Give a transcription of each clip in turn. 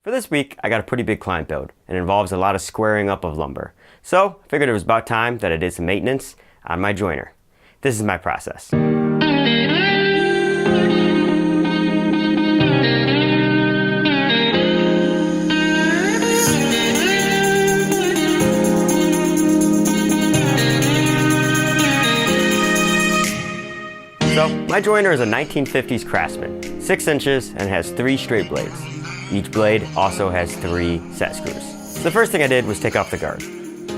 For this week, I got a pretty big client build, and it involves a lot of squaring up of lumber. So, I figured it was about time that I did some maintenance on my joiner. This is my process. So, my joiner is a 1950s Craftsman, 6 inches, and has 3 straight blades. Each blade also has 3 set screws. So the first thing I did was take off the guard.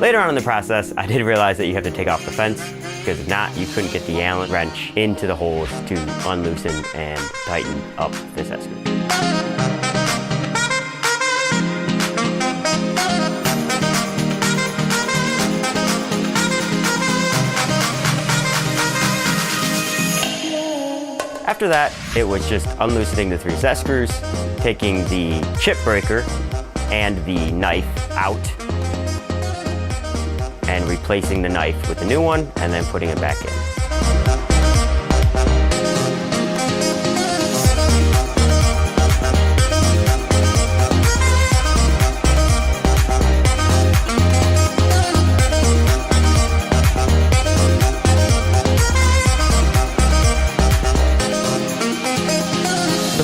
Later on in the process, I did realize that you have to take off the fence, because if not, you couldn't get the Allen wrench into the holes to unloosen and tighten up the set screws. After that, it was just unloosening the 3 set screws, taking the chip breaker and the knife out, and replacing the knife with the new one, and then putting it back in.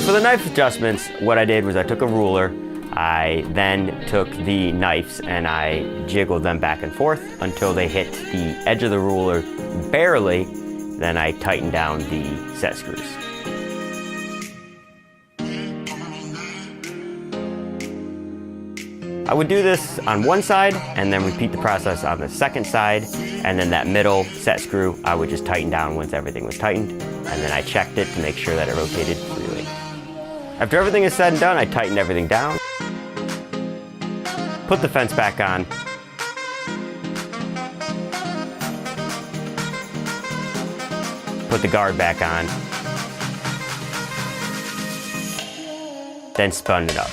For the knife adjustments, what I did was I took a ruler, I then took the knives and I jiggled them back and forth until they hit the edge of the ruler barely, then I tightened down the set screws. I would do this on one side and then repeat the process on the second side, and then that middle set screw I would just tighten down once everything was tightened, and then I checked it to make sure that it rotated freely. After everything is said and done, I tightened everything down, put the fence back on, put the guard back on, then spun it up.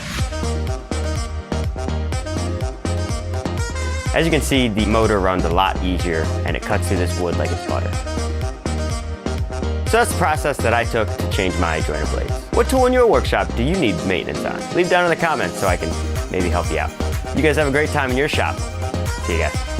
As you can see, the motor runs a lot easier and it cuts through this wood like it's butter. So that's the process that I took to change my joiner blades. What tool in your workshop do you need maintenance on? Leave down in the comments so I can maybe help you out. You guys have a great time in your shop. See you guys.